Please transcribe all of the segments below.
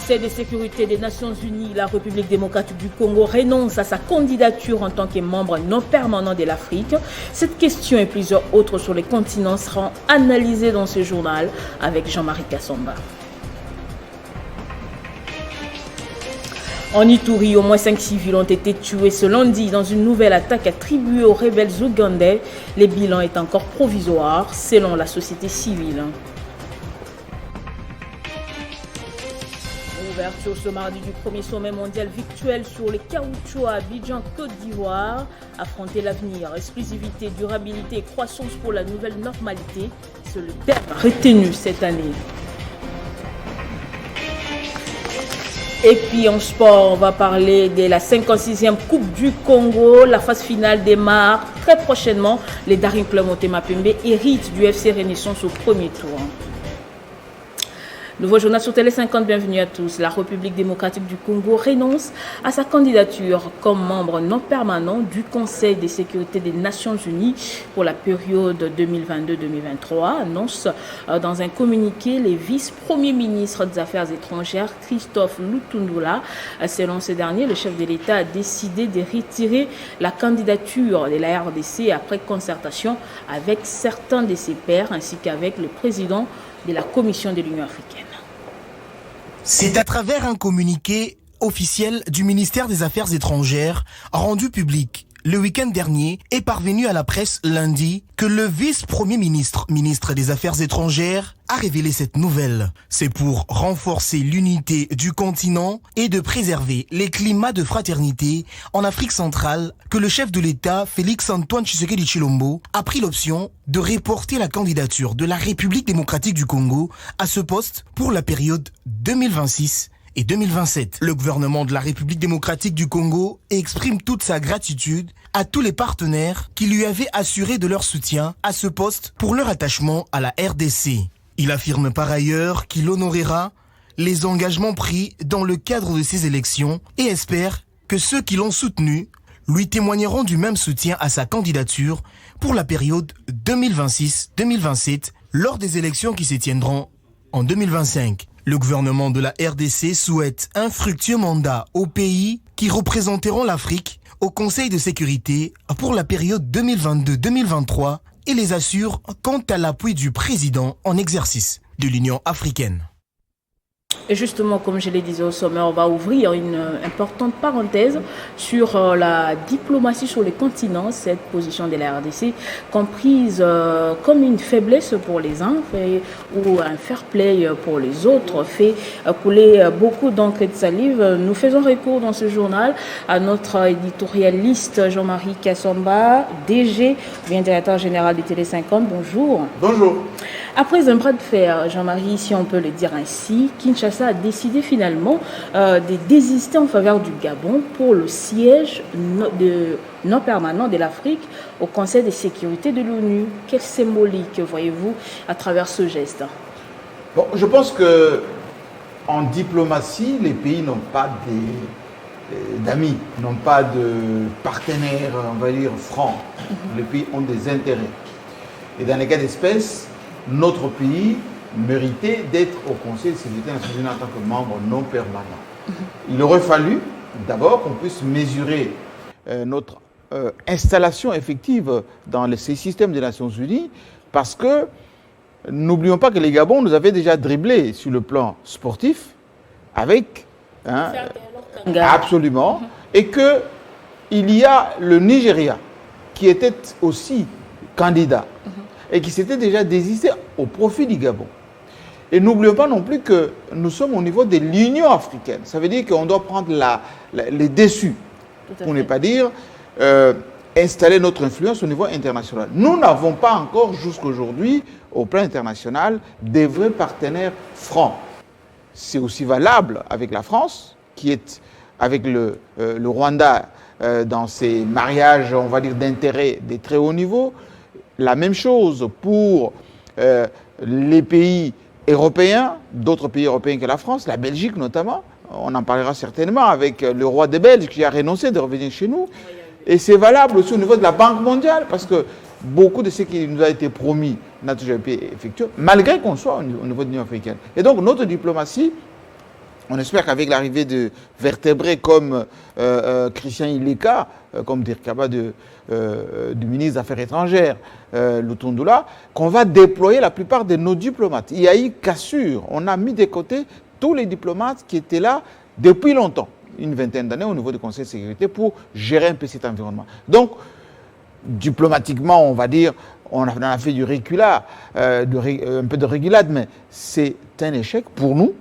Conseil de sécurité des Nations Unies, la République démocratique du Congo renonce à sa candidature en tant que membre non permanent de l'Afrique. Cette question et plusieurs autres sur les continents seront analysées dans ce journal avec Jean-Marie Kassamba. En Ituri, au moins 5 civils ont été tués ce lundi dans une nouvelle attaque attribuée aux rebelles ougandais. Le bilan est encore provisoire selon la société civile. Ouverture ce mardi du premier sommet mondial virtuel sur les caoutchoucs à Abidjan, Côte d'Ivoire. Affronter l'avenir, exclusivité, durabilité et croissance pour la nouvelle normalité, c'est le thème retenu cette année. Et puis en sport, on va parler de la 56e Coupe du Congo. La phase finale démarre très prochainement. Les Daring Club Motema Pembe héritent du FC Renaissance au premier tour. Nouveau journal sur Télé 50, bienvenue à tous. La République démocratique du Congo renonce à sa candidature comme membre non permanent du Conseil de sécurité des Nations Unies pour la période 2022-2023, annonce dans un communiqué les vice-premiers ministres des Affaires étrangères Christophe Lutundula. Selon ce dernier, le chef de l'État a décidé de retirer la candidature de la RDC après concertation avec certains de ses pairs ainsi qu'avec le président de la Commission de l'Union africaine. C'est à travers un communiqué officiel du ministère des Affaires étrangères rendu public le week-end dernier et parvenu à la presse lundi que le vice-premier ministre des Affaires étrangères a révélé cette nouvelle. C'est pour renforcer l'unité du continent et de préserver les climats de fraternité en Afrique centrale que le chef de l'État, Félix-Antoine Tshisekedi Tshilombo, a pris l'option de reporter la candidature de la République démocratique du Congo à ce poste pour la période 2026 et 2027. Le gouvernement de la République démocratique du Congo exprime toute sa gratitude à tous les partenaires qui lui avaient assuré de leur soutien à ce poste pour leur attachement à la RDC. Il affirme par ailleurs qu'il honorera les engagements pris dans le cadre de ces élections et espère que ceux qui l'ont soutenu lui témoigneront du même soutien à sa candidature pour la période 2026-2027 lors des élections qui se tiendront en 2025. Le gouvernement de la RDC souhaite un fructueux mandat aux pays qui représenteront l'Afrique au Conseil de sécurité pour la période 2022-2023 et les assure quant à l'appui du président en exercice de l'Union africaine. Et justement, comme je le disais au sommet, on va ouvrir une importante parenthèse sur la diplomatie sur le continent, cette position de la RDC comprise comme une faiblesse pour les uns ou un fair play pour les autres, fait couler beaucoup d'encre et de salive. Nous faisons recours dans ce journal à notre éditorialiste Jean-Marie Kassamba, DG, bien directeur général de Télé 50. Bonjour. Bonjour. Après un bras de fer, Jean-Marie, si on peut le dire ainsi, Kinshasa a décidé finalement de désister en faveur du Gabon pour le siège non permanent de l'Afrique au Conseil de sécurité de l'ONU. Quelle symbolique voyez-vous à travers ce geste? Bon, je pense que en diplomatie, les pays n'ont pas d'amis, n'ont pas de partenaires, on va dire, francs. Les pays ont des intérêts. Et dans les cas d'espèce, notre pays méritait d'être au Conseil de sécurité nationale en tant que membre non permanent. Il aurait fallu d'abord qu'on puisse mesurer notre installation effective dans ces systèmes des Nations Unies, parce que n'oublions pas que les Gabons nous avaient déjà dribblés sur le plan sportif avec absolument, et que il y a le Nigeria qui était aussi candidat et qui s'était déjà désisté au profit du Gabon. Et n'oublions pas non plus que nous sommes au niveau de l'Union africaine. Ça veut dire qu'on doit prendre les déçus, pour ne pas dire installer notre influence au niveau international. Nous n'avons pas encore jusqu'aujourd'hui, au plan international, des vrais partenaires francs. C'est aussi valable avec la France, qui est avec le Rwanda dans ses mariages, on va dire, d'intérêt de très haut niveau. La même chose pour les pays européens, d'autres pays européens que la France, la Belgique notamment. On en parlera certainement avec le roi des Belges qui a renoncé de revenir chez nous. Et c'est valable aussi au niveau de la Banque mondiale, parce que beaucoup de ce qui nous a été promis n'a toujours pas été effectué, malgré qu'on soit au niveau de l'Union africaine. Et donc notre diplomatie On espère qu'avec l'arrivée de vertébrés comme Christian Ileka, comme Dirkaba du ministre des Affaires étrangères, Lutundula, qu'on va déployer la plupart de nos diplomates. Il y a eu cassure. On a mis de côté tous les diplomates qui étaient là depuis longtemps, une vingtaine d'années au niveau du Conseil de sécurité pour gérer un peu cet environnement. Donc, diplomatiquement, on va dire, on a fait du reculade, un peu de régulade, mais c'est un échec pour nous.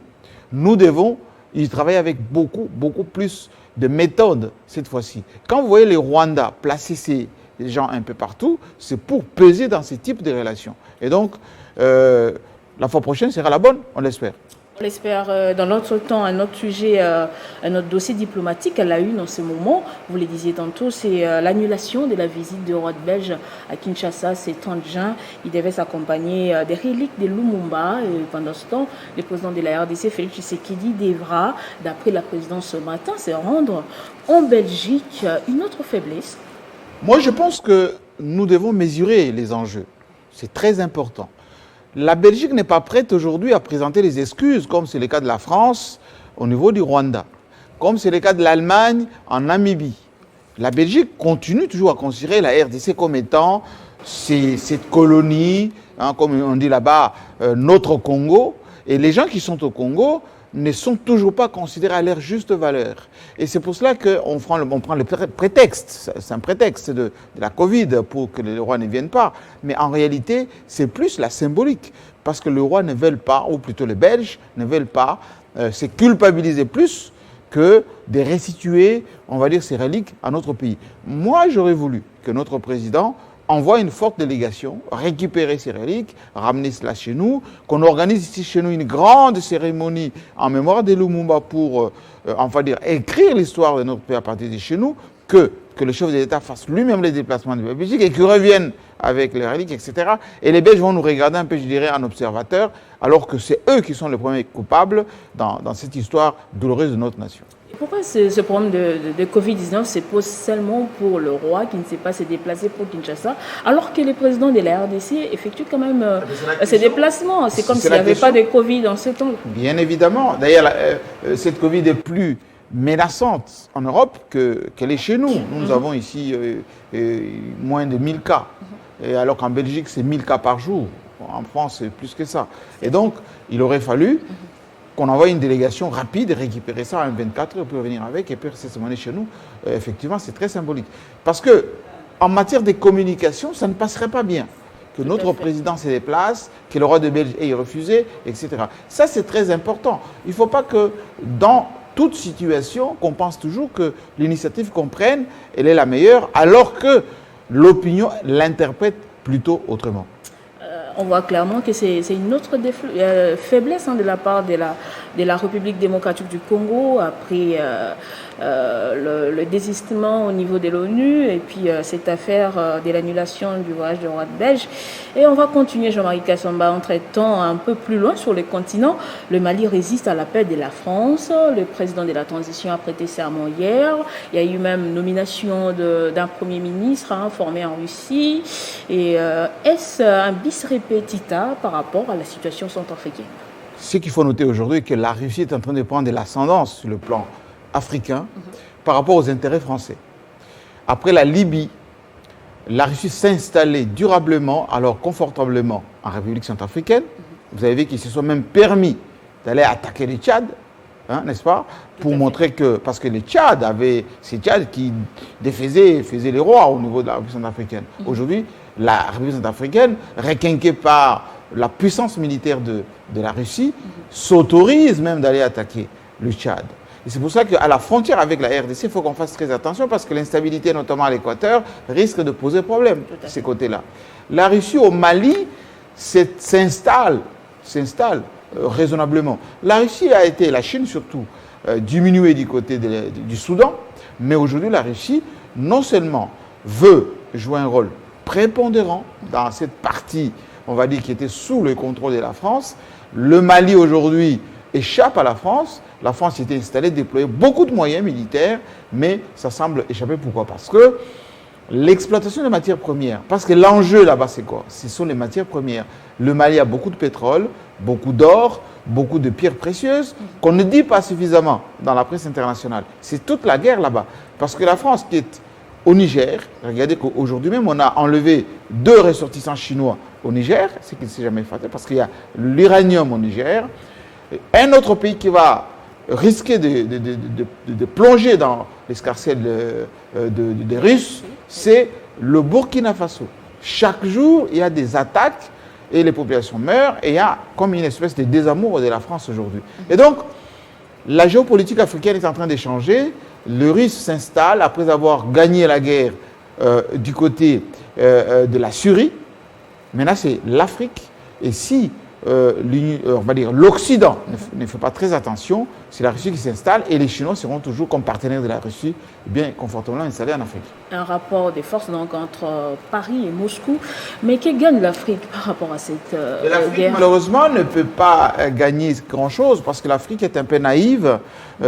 Nous devons y travailler avec beaucoup plus de méthodes cette fois-ci. Quand vous voyez les Rwandais placer ces gens un peu partout, c'est pour peser dans ce type de relations. Et donc, la fois prochaine sera la bonne, on l'espère. On l'espère. Dans l'autre temps, un autre sujet, un autre dossier diplomatique à la une en ce moment, vous le disiez tantôt, c'est l'annulation de la visite du roi belge à Kinshasa, c'est 30 juin. Il devait s'accompagner des reliques de Lumumba. Et pendant ce temps, le président de la RDC, Félix Tshisekedi, devra, d'après la présidence ce matin, se rendre en Belgique. Une autre faiblesse. Moi, je pense que nous devons mesurer les enjeux. C'est très important. La Belgique n'est pas prête aujourd'hui à présenter les excuses, comme c'est le cas de la France au niveau du Rwanda, comme c'est le cas de l'Allemagne en Namibie. La Belgique continue toujours à considérer la RDC comme étant cette colonie, hein, comme on dit là-bas, notre Congo. Et les gens qui sont au Congo ne sont toujours pas considérés à leur juste valeur. Et c'est pour cela qu'on prend le prétexte, c'est un prétexte de la Covid pour que les rois ne viennent pas. Mais en réalité, c'est plus la symbolique. Parce que les rois ne veulent pas, ou plutôt les Belges, ne veulent pas se culpabiliser plus que de restituer, on va dire, ces reliques à notre pays. Moi, j'aurais voulu que notre président envoie une forte délégation, récupérer ces reliques, ramener cela chez nous, qu'on organise ici chez nous une grande cérémonie en mémoire de Lumumba pour, enfin dire, écrire l'histoire de notre pays à partir de chez nous, que le chef de l'État fasse lui-même les déplacements de la Belgique et qu'il revienne avec les reliques, etc. Et les Belges vont nous regarder un peu, je dirais, en observateur, alors que c'est eux qui sont les premiers coupables dans cette histoire douloureuse de notre nation. Pourquoi ce problème de Covid-19 se pose seulement pour le roi qui ne sait pas se déplacer pour Kinshasa, alors que les présidents de la RDC effectuent quand même ces déplacements? C'est comme s'il n'y avait pas de Covid en ce temps. Bien évidemment. D'ailleurs, cette Covid est plus menaçante en Europe qu'elle est chez nous. Nous avons ici moins de 1000 cas, et alors qu'en Belgique, c'est 1000 cas par jour. En France, c'est plus que ça. Et donc, il aurait fallu qu'on envoie une délégation rapide et récupérer ça en 24 heures pour venir avec et puis rester se mener chez nous. Effectivement, c'est très symbolique. Parce que en matière de communication, ça ne passerait pas bien que notre président se déplace, que le roi de Belgique ait refusé, etc. Ça, c'est très important. Il ne faut pas que dans toute situation, qu'on pense toujours que l'initiative qu'on prenne, elle est la meilleure, alors que l'opinion l'interprète plutôt autrement. On voit clairement que c'est une autre faiblesse de la part de la République démocratique du Congo après le désistement au niveau de l'ONU et puis cette affaire de l'annulation du voyage du roi belge. Et on va continuer, Jean-Marie Kassamba, en traitant un peu plus loin sur le continent. Le Mali résiste à l'appel de la France. Le président de la transition a prêté serment hier. Il y a eu même nomination d'un premier ministre formé en Russie. Et est-ce un bis repetita par rapport à la situation centrafricaine? Ce qu'il faut noter aujourd'hui, c'est que la Russie est en train de prendre de l'ascendance sur le plan africain par rapport aux intérêts français. Après la Libye, la Russie s'est installée durablement, alors confortablement, en République centrafricaine. Vous avez vu qu'ils se sont même permis d'aller attaquer le Tchad, hein, n'est-ce pas? Pour montrer que, parce que le Tchad avait, c'est Tchad qui faisait les rois au niveau de la République centrafricaine. Aujourd'hui, la République centrafricaine, requinquée par la puissance militaire de la Russie, s'autorise même d'aller attaquer le Tchad. Et c'est pour ça qu'à la frontière avec la RDC, il faut qu'on fasse très attention parce que l'instabilité, notamment à l'Équateur, risque de poser problème de ces côtés-là. La Russie au Mali s'installe raisonnablement. La Russie a été, la Chine surtout, diminuée du côté du Soudan, mais aujourd'hui la Russie non seulement veut jouer un rôle prépondérant dans cette partie, on va dire, qui était sous le contrôle de la France. Le Mali aujourd'hui échappe à la France. La France s'était installée, déployait beaucoup de moyens militaires, mais ça semble échapper. Pourquoi? Parce que l'exploitation des matières premières. Parce que l'enjeu là-bas, c'est quoi? Ce sont les matières premières. Le Mali a beaucoup de pétrole, beaucoup d'or, beaucoup de pierres précieuses, qu'on ne dit pas suffisamment dans la presse internationale. C'est toute la guerre là-bas. Parce que la France qui est au Niger, regardez qu'aujourd'hui même, on a enlevé 2 ressortissants chinois au Niger, ce qui ne s'est jamais fait, parce qu'il y a l'uranium au Niger. Un autre pays qui va risquer de plonger dans l'escarcelle des Russes, c'est le Burkina Faso. Chaque jour, il y a des attaques et les populations meurent et il y a comme une espèce de désamour de la France aujourd'hui. Et donc, la géopolitique africaine est en train de changer. Le Russe s'installe après avoir gagné la guerre du côté de la Syrie. Maintenant, c'est l'Afrique. Et si on va dire l'Occident ne fait pas très attention, c'est la Russie qui s'installe et les Chinois seront toujours comme partenaires de la Russie, bien confortablement installés en Afrique. Un rapport des forces donc entre Paris et Moscou. Mais que gagne l'Afrique par rapport à cette guerre? Malheureusement, ne peut pas gagner grand-chose parce que l'Afrique est un peu naïve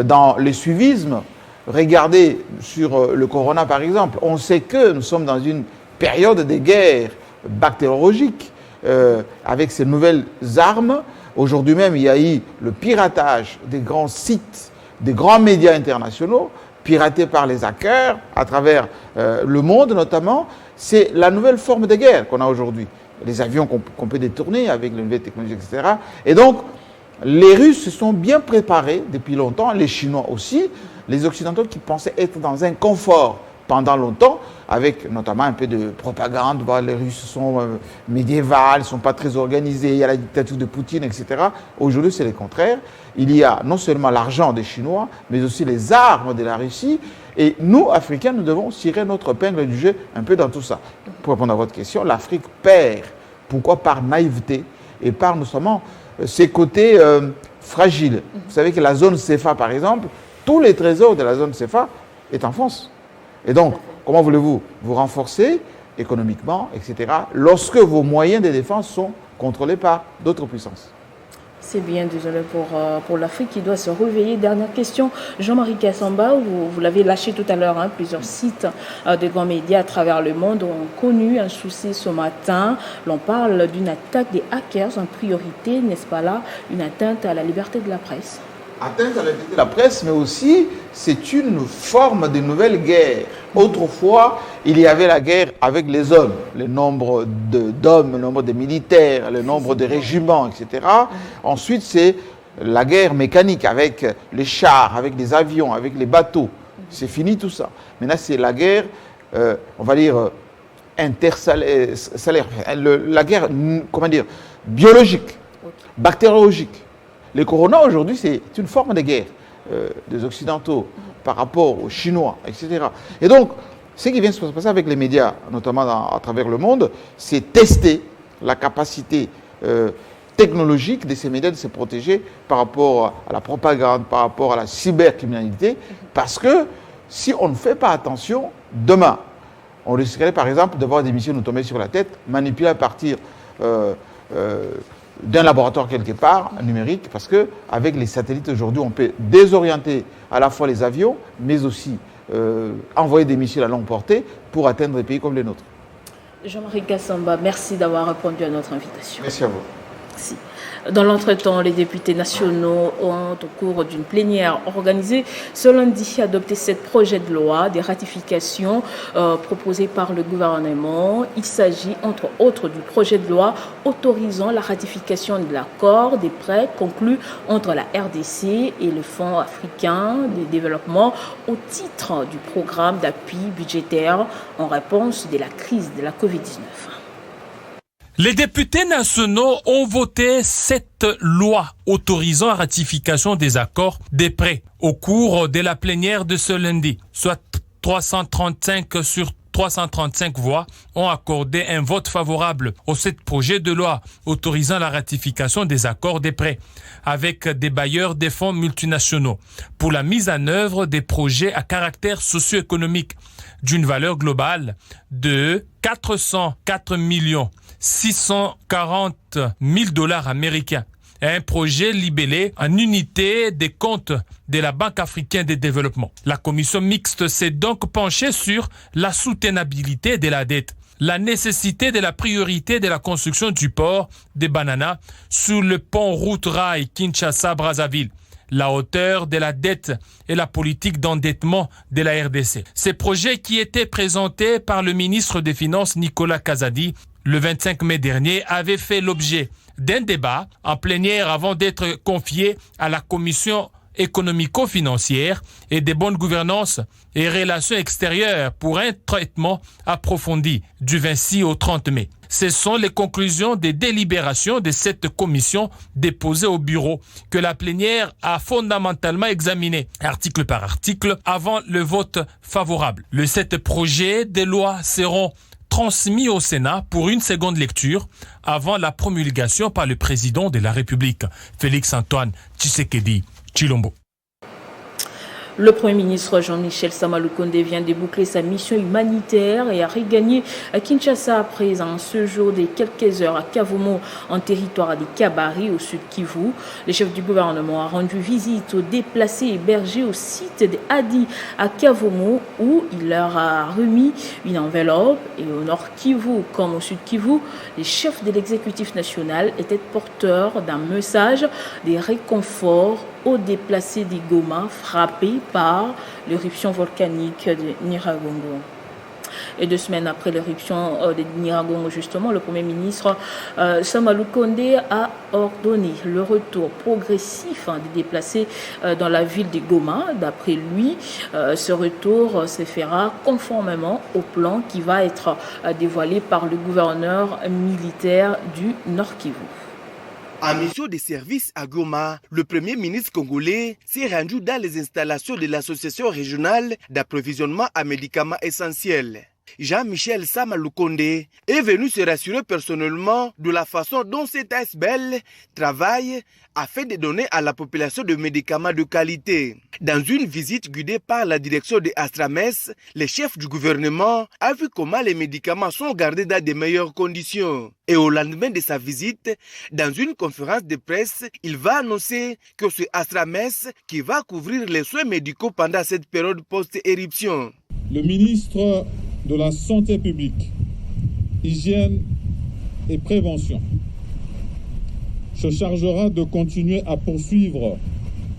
dans le suivisme. Regardez sur le corona par exemple, on sait que nous sommes dans une période de guerre bactériologique avec ces nouvelles armes. Aujourd'hui même, il y a eu le piratage des grands sites, des grands médias internationaux, piratés par les hackers à travers le monde notamment. C'est la nouvelle forme de guerre qu'on a aujourd'hui. Les avions qu'on peut détourner avec les nouvelles technologies, etc. Et donc, les Russes se sont bien préparés depuis longtemps, les Chinois aussi, les Occidentaux qui pensaient être dans un confort pendant longtemps, avec notamment un peu de propagande. Les Russes sont médiévales, ils ne sont pas très organisés, il y a la dictature de Poutine, etc. Aujourd'hui, c'est le contraire. Il y a non seulement l'argent des Chinois, mais aussi les armes de la Russie. Et nous, Africains, nous devons tirer notre épingle du jeu un peu dans tout ça. Pour répondre à votre question, l'Afrique perd. Pourquoi? Par naïveté et par notamment ses côtés fragiles. Vous savez que la zone CFA, par exemple, tous les trésors de la zone CFA est en France. Et donc, comment voulez-vous vous renforcer économiquement, etc., lorsque vos moyens de défense sont contrôlés par d'autres puissances? C'est bien, désolé pour l'Afrique qui doit se réveiller. Dernière question, Jean-Marie Kassamba, vous l'avez lâché tout à l'heure, plusieurs sites de grands médias à travers le monde ont connu un souci ce matin. L'on parle d'une attaque des hackers en priorité, n'est-ce pas là, une atteinte à la liberté de la presse? Atteinte à la liberté de la presse, mais aussi c'est une forme de nouvelle guerre. Autrefois, il y avait la guerre avec les hommes, le nombre d'hommes, le nombre de militaires, le nombre de régiments, etc. Ensuite, c'est la guerre mécanique avec les chars, avec les avions, avec les bateaux. C'est fini tout ça. Maintenant, c'est la guerre, on va dire, intersalaire, la guerre, comment dire, biologique, bactériologique. Le corona, aujourd'hui, c'est une forme de guerre des Occidentaux par rapport aux Chinois, etc. Et donc, ce qui vient se passer avec les médias, notamment à travers le monde, c'est tester la capacité technologique de ces médias de se protéger par rapport à la propagande, par rapport à la cybercriminalité, parce que si on ne fait pas attention, demain, on risquerait par exemple de voir des missiles nous tomber sur la tête, manipulés à partir d'un laboratoire quelque part, numérique, parce qu'avec les satellites aujourd'hui, on peut désorienter à la fois les avions, mais aussi envoyer des missiles à longue portée pour atteindre des pays comme les nôtres. Jean-Marie Kassamba, merci d'avoir répondu à notre invitation. Merci à vous. Merci. Dans l'entretemps, les députés nationaux ont, au cours d'une plénière organisée ce lundi, adopté 7 projets de loi des ratifications proposés par le gouvernement. Il s'agit, entre autres, du projet de loi autorisant la ratification de l'accord des prêts conclus entre la RDC et le Fonds africain de développement au titre du programme d'appui budgétaire en réponse de la crise de la COVID-19. Les députés nationaux ont voté cette loi autorisant la ratification des accords des prêts au cours de la plénière de ce lundi, soit 335 sur 335 voix ont accordé un vote favorable au 7 projets de loi autorisant la ratification des accords des prêts avec des bailleurs des fonds multinationaux pour la mise en œuvre des projets à caractère socio-économique d'une valeur globale de 404 640 000 $ américains et un projet libellé en unité des comptes de la Banque africaine de développement. La commission mixte s'est donc penchée sur la soutenabilité de la dette, la nécessité de la priorité de la construction du port de Banana sous le pont route-rail Kinshasa-Brazzaville, la hauteur de la dette et la politique d'endettement de la RDC. Ces projets qui étaient présentés par le ministre des Finances Nicolas Kazadi le 25 mai dernier avaient fait l'objet d'un débat en plénière avant d'être confiés à la commission économico-financière et des bonnes gouvernances et relations extérieures pour un traitement approfondi du 26 au 30 mai. Ce sont les conclusions des délibérations de cette commission déposée au bureau que la plénière a fondamentalement examiné, article par article, avant le vote favorable. Les 7 projets de loi seront transmis au Sénat pour une seconde lecture avant la promulgation par le président de la République, Félix-Antoine Tshisekedi Tshilombo. Le Premier ministre Jean-Michel Sama Lukonde vient de boucler sa mission humanitaire et a regagné à Kinshasa après un séjour de quelques heures à Kavumu, en territoire des Kabari, au sud Kivu. Le chef du gouvernement a rendu visite aux déplacés hébergés au site de Adi à Kavumu, où il leur a remis une enveloppe. Et au nord Kivu comme au sud Kivu, les chefs de l'exécutif national étaient porteurs d'un message de réconfort aux déplacés des Goma frappés par l'éruption volcanique de Nyiragongo. Et 2 semaines après l'éruption de Nyiragongo, justement, le Premier ministre Sama Lukonde a ordonné le retour progressif des déplacés dans la ville de Goma. D'après lui, ce retour se fera conformément au plan qui va être dévoilé par le gouverneur militaire du Nord Kivu. En mission de service à Goma, le Premier ministre congolais s'est rendu dans les installations de l'Association régionale d'approvisionnement à médicaments essentiels. Jean-Michel Sama Lukonde est venu se rassurer personnellement de la façon dont cette ASBL travaille afin de donner à la population des médicaments de qualité. Dans une visite guidée par la direction de Astrames, le chef du gouvernement a vu comment les médicaments sont gardés dans de meilleures conditions. Et au lendemain de sa visite, dans une conférence de presse, il va annoncer que c'est Astrames qui va couvrir les soins médicaux pendant cette période post-éruption. Le ministre de la Santé publique, Hygiène et Prévention se chargera de continuer à poursuivre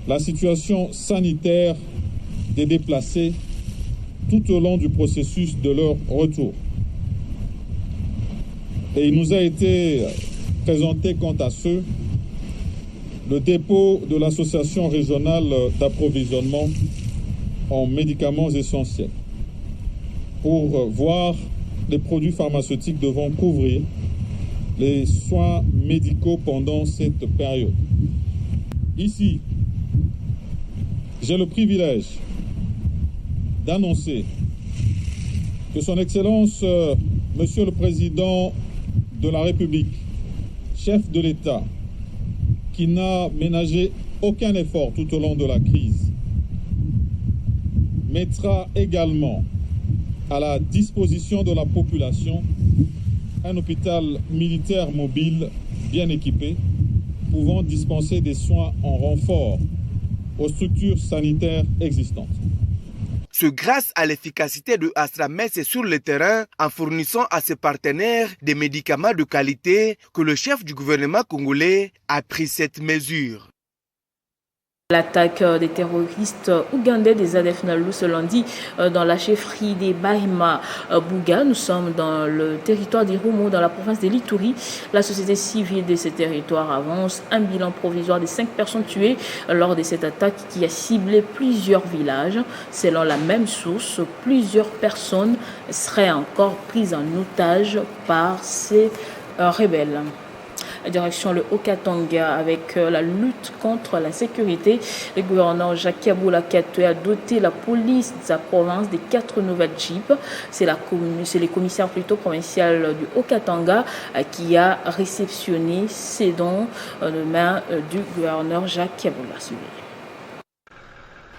la situation sanitaire des déplacés tout au long du processus de leur retour. Et il nous a été présenté quant à ce, le dépôt de l'Association régionale d'approvisionnement en médicaments essentiels pour voir les produits pharmaceutiques devant couvrir les soins médicaux pendant cette période. Ici, j'ai le privilège d'annoncer que Son Excellence, Monsieur le Président de la République, chef de l'État, qui n'a ménagé aucun effort tout au long de la crise, mettra également à la disposition de la population un hôpital militaire mobile bien équipé, pouvant dispenser des soins en renfort aux structures sanitaires existantes. C'est grâce à l'efficacité de Astrames sur le terrain, en fournissant à ses partenaires des médicaments de qualité, que le chef du gouvernement congolais a pris cette mesure. L'attaque des terroristes ougandais des ADF Nalu ce lundi dans la chefferie des Bahima Bouga. Nous sommes dans le territoire d'Irumu, dans la province de l'Ituri. La société civile de ce territoire avance un bilan provisoire de 5 personnes tuées lors de cette attaque qui a ciblé plusieurs villages. Selon la même source, plusieurs personnes seraient encore prises en otage par ces rebelles. Direction le Haut-Katanga avec la lutte contre la sécurité. Le gouverneur Jacques Kaboula Katoué a doté la police de sa province de 4 nouvelles jeeps. C'est le commissaire plutôt provincial du Haut-Katanga qui a réceptionné ces dons de main du gouverneur Jacques Kaboula.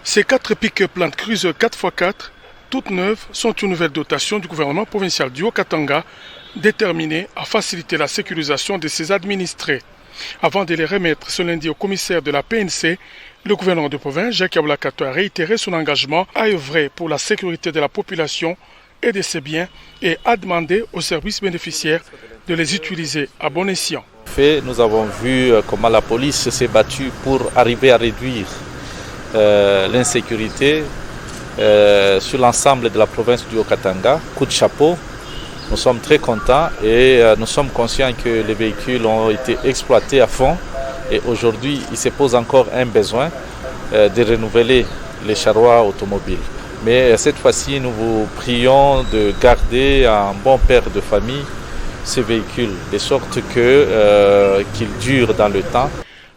Ces 4 pick-up Land Cruiser 4x4, toutes neuves, sont une nouvelle dotation du gouvernement provincial du Haut-Katanga, déterminé à faciliter la sécurisation de ses administrés. Avant de les remettre ce lundi au commissaire de la PNC, le gouverneur de province, Jacques Yabula Kato, a réitéré son engagement à œuvrer pour la sécurité de la population et de ses biens et a demandé aux services bénéficiaires de les utiliser à bon escient. Nous avons vu comment la police s'est battue pour arriver à réduire l'insécurité sur l'ensemble de la province du Haut-Katanga. Coup de chapeau, nous sommes très contents et nous sommes conscients que les véhicules ont été exploités à fond et aujourd'hui il se pose encore un besoin de renouveler les charrois automobiles. Mais cette fois-ci nous vous prions de garder en bon père de famille ces véhicules, de sorte qu'ils durent dans le temps.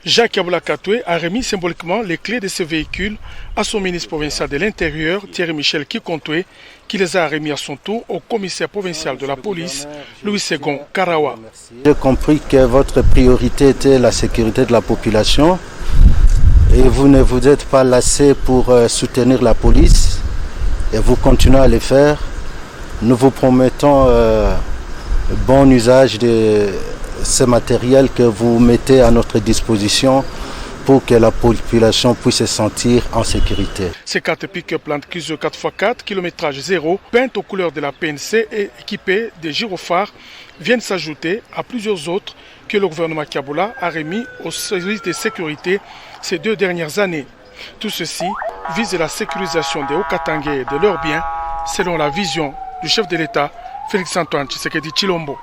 Jacques Yabula Kato a remis symboliquement les clés de ces véhicules à son ministre provincial de l'Intérieur, Thierry-Michel Kikontoué, qui les a remis à son tour au commissaire provincial de la police, Louis-Segon Karawa. J'ai compris que votre priorité était la sécurité de la population et vous ne vous êtes pas lassé pour soutenir la police et vous continuez à le faire. Nous vous promettons bon usage de ce matériel que vous mettez à notre disposition pour que la population puisse se sentir en sécurité. Ces 4 pick-up Land Cruiser 4x4, kilométrage 0, peintes aux couleurs de la PNC et équipées de gyrophares viennent s'ajouter à plusieurs autres que le gouvernement Kiabula a remis aux services de sécurité ces 2 dernières années. Tout ceci vise la sécurisation des Haut-Katangais et de leurs biens, selon la vision du chef de l'État, Félix-Antoine Tshisekedi Tshilombo.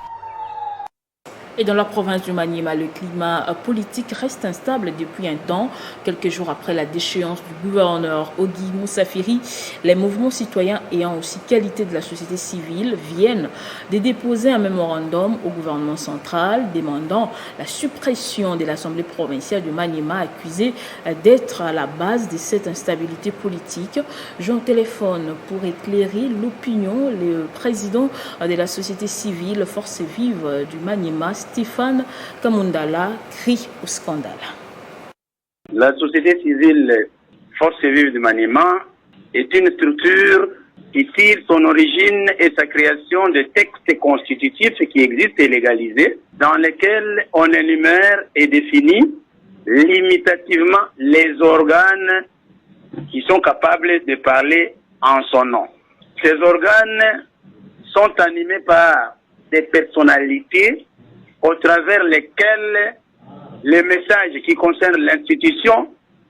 Et dans la province du Maniema, le climat politique reste instable depuis un temps. Quelques jours après la déchéance du gouverneur Ogi Moussafiri, les mouvements citoyens ayant aussi qualité de la société civile viennent de déposer un mémorandum au gouvernement central demandant la suppression de l'Assemblée provinciale du Maniema, accusée d'être à la base de cette instabilité politique. J'en téléphone pour éclairer l'opinion le président de la société civile Force Vive du Maniema, Stéphane Kamundala, crie au scandale. La société civile Force Vive du Maniema est une structure qui tire son origine et sa création de textes constitutifs qui existent et légalisés, dans lesquels on énumère et définit limitativement les organes qui sont capables de parler en son nom. Ces organes sont animés par des personnalités au travers lesquelles les messages qui concernent l'institution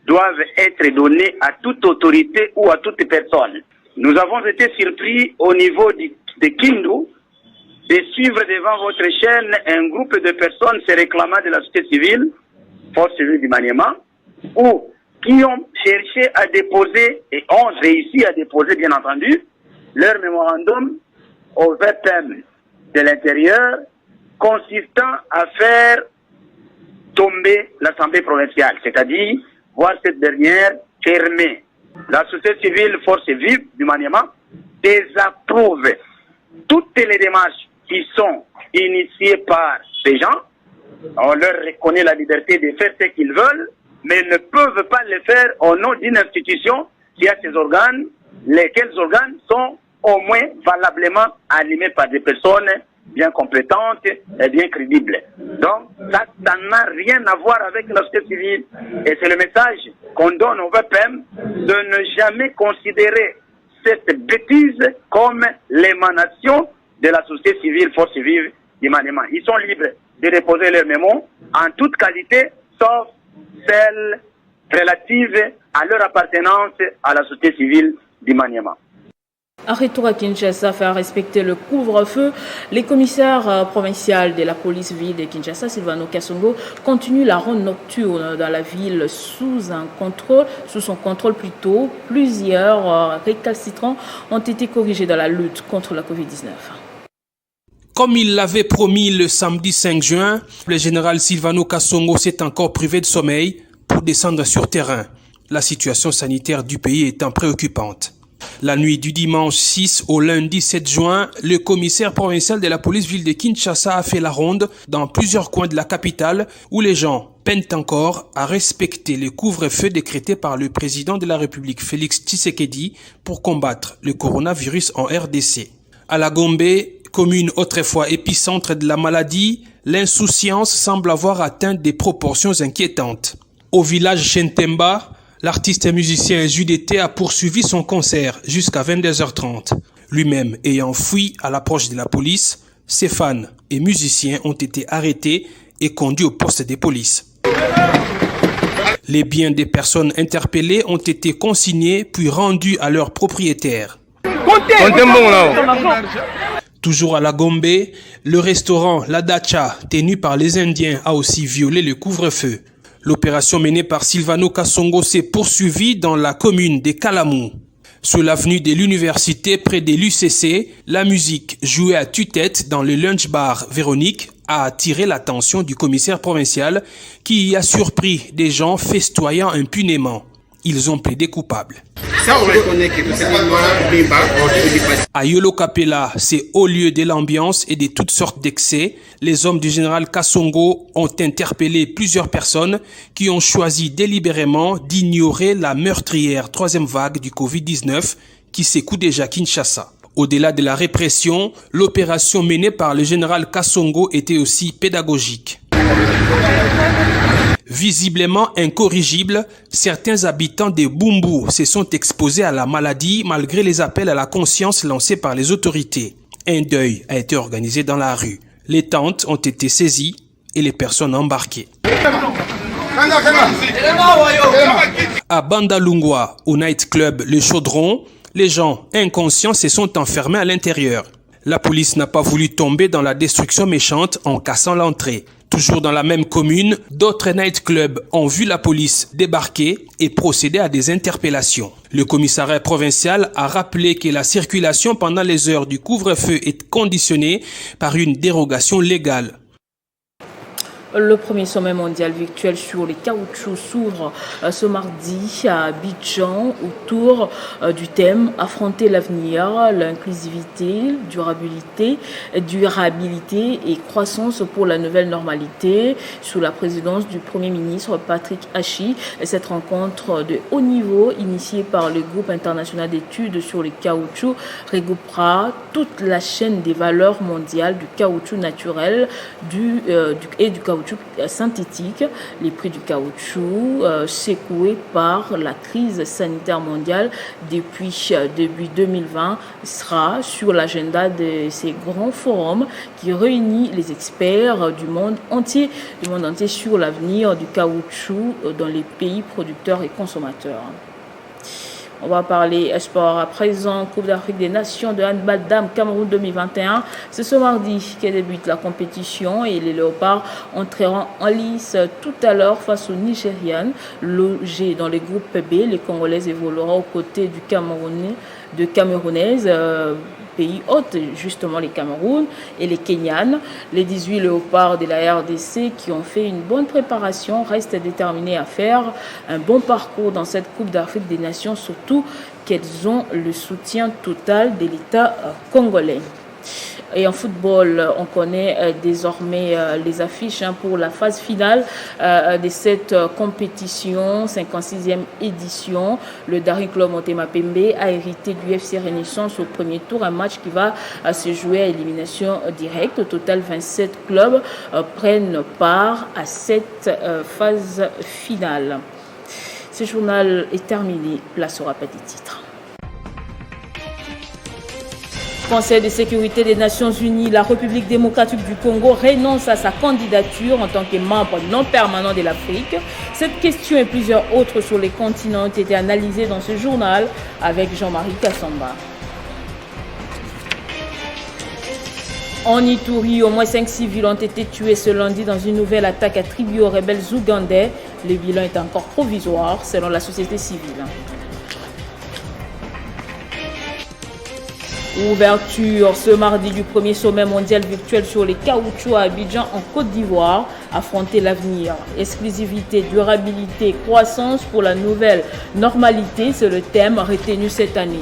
doivent être donnés à toute autorité ou à toute personne. Nous avons été surpris au niveau de Kindu de suivre devant votre chaîne un groupe de personnes se réclamant de la société civile, Force Vive du Maniema, ou qui ont cherché à déposer et ont réussi à déposer, bien entendu, leur mémorandum au VPM de l'Intérieur, consistant à faire tomber l'Assemblée provinciale, c'est-à-dire voir cette dernière fermée. La société civile Force Vive du Maniema désapprouve toutes les démarches qui sont initiées par ces gens. On leur reconnaît la liberté de faire ce qu'ils veulent, mais ils ne peuvent pas le faire au nom d'une institution qui a ces organes, lesquels organes sont au moins valablement animés par des personnes bien compétentes et bien crédibles. Donc, ça n'a rien à voir avec la société civile. Et c'est le message qu'on donne au VPM de ne jamais considérer cette bêtise comme l'émanation de la société civile Force Vive du Maniema. Ils sont libres de déposer leurs mémos en toute qualité, sauf celle relative à leur appartenance à la société civile du Maniema. En retour à Kinshasa, faire respecter le couvre-feu, les commissaires provinciaux de la police ville de Kinshasa, Silvano Kasongo, continuent la ronde nocturne dans la ville sous son contrôle plutôt. Plusieurs récalcitrants ont été corrigés dans la lutte contre la Covid-19. Comme il l'avait promis le samedi 5 juin, le général Silvano Kasongo s'est encore privé de sommeil pour descendre sur terrain. La situation sanitaire du pays étant préoccupante. La nuit du dimanche 6 au lundi 7 juin, le commissaire provincial de la police ville de Kinshasa a fait la ronde dans plusieurs coins de la capitale où les gens peinent encore à respecter le couvre-feu décrété par le président de la République Félix Tshisekedi pour combattre le coronavirus en RDC. À la Gombe, commune autrefois épicentre de la maladie, l'insouciance semble avoir atteint des proportions inquiétantes. Au village Chentemba, l'artiste et musicien JDT a poursuivi son concert jusqu'à 22h30. Lui-même ayant fui à l'approche de la police, ses fans et musiciens ont été arrêtés et conduits au poste de police. Les biens des personnes interpellées ont été consignés puis rendus à leurs propriétaires. Toujours à la Gombe, le restaurant La Dacha, tenu par les Indiens, a aussi violé le couvre-feu. L'opération menée par Silvano Kasongo s'est poursuivie dans la commune de Kalamou. Sur l'avenue de l'université près de l'UCC, la musique jouée à tue-tête dans le lunch bar Véronique a attiré l'attention du commissaire provincial qui y a surpris des gens festoyant impunément. Ils ont plaidé coupables. À Yolo Kapela, c'est au lieu de l'ambiance et de toutes sortes d'excès, les hommes du général Kasongo ont interpellé plusieurs personnes qui ont choisi délibérément d'ignorer la meurtrière troisième vague du Covid-19 qui secoue déjà Kinshasa. Au-delà de la répression, l'opération menée par le général Kasongo était aussi pédagogique. Visiblement incorrigibles, certains habitants des Bumbu se sont exposés à la maladie malgré les appels à la conscience lancés par les autorités. Un deuil a été organisé dans la rue. Les tentes ont été saisies et les personnes embarquées. À Bandalungwa, au night club Le Chaudron, les gens inconscients se sont enfermés à l'intérieur. La police n'a pas voulu tomber dans la destruction méchante en cassant l'entrée. Toujours dans la même commune, d'autres nightclubs ont vu la police débarquer et procéder à des interpellations. Le commissariat provincial a rappelé que la circulation pendant les heures du couvre-feu est conditionnée par une dérogation légale. Le premier sommet mondial virtuel sur les caoutchoucs s'ouvre ce mardi à Abidjan autour du thème « Affronter l'avenir, l'inclusivité, durabilité et croissance pour la nouvelle normalité » sous la présidence du Premier ministre Patrick Hachi. Cette rencontre de haut niveau initiée par le groupe international d'études sur les caoutchoucs regroupera toute la chaîne des valeurs mondiales du caoutchouc naturel et du caoutchouc synthétique. Les prix du caoutchouc secoués par la crise sanitaire mondiale depuis début 2020 sera sur l'agenda de ces grands forums qui réunit les experts du monde entier sur l'avenir du caoutchouc dans les pays producteurs et consommateurs. On va parler sport à présent. Coupe d'Afrique des Nations de handball dames Cameroun 2021. C'est ce mardi que débute la compétition et les Léopards entreront en lice tout à l'heure face aux Nigérianes. Logées dans le groupe B, les Congolaises évolueront aux côtés de Camerounaises, pays hôtes, justement les Cameroun et les Kenyanes. Les 18 Léopards de la RDC qui ont fait une bonne préparation restent déterminés à faire un bon parcours dans cette Coupe d'Afrique des Nations, surtout qu'elles ont le soutien total de l'État congolais. Et en football, on connaît désormais les affiches pour la phase finale de cette compétition, 56e édition. Le Daring Club Motema Pembe a hérité du FC Renaissance au premier tour, un match qui va se jouer à élimination directe. Au total, 27 clubs prennent part à cette phase finale. Ce journal est terminé. Place au rappel des titres. Conseil de sécurité des Nations Unies, la République démocratique du Congo renonce à sa candidature en tant que membre non permanent de l'Afrique. Cette question et plusieurs autres sur les continents ont été analysées dans ce journal avec Jean-Marie Kassamba. En Ituri, au moins 5 civils ont été tués ce lundi dans une nouvelle attaque attribuée aux rebelles ougandais. Le bilan est encore provisoire selon la société civile. Ouverture ce mardi du premier sommet mondial virtuel sur les caoutchoucs à Abidjan en Côte d'Ivoire. Affronter l'avenir, exclusivité, durabilité, croissance pour la nouvelle normalité, c'est le thème retenu cette année.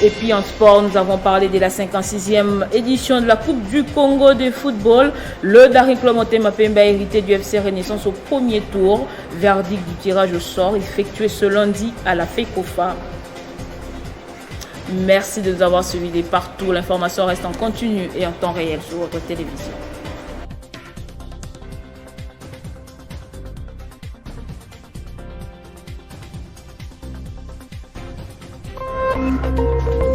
Et puis en sport, nous avons parlé de la 56e édition de la Coupe du Congo de football. Le Daring Club Motema Pembe a hérité du FC Renaissance au premier tour. Verdict du tirage au sort effectué ce lundi à la FECOFA. Merci de nous avoir suivis de partout. L'information reste en continu et en temps réel sur votre télévision.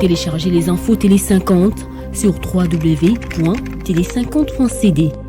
Téléchargez les infos Télé 50 sur www.télé50.cd.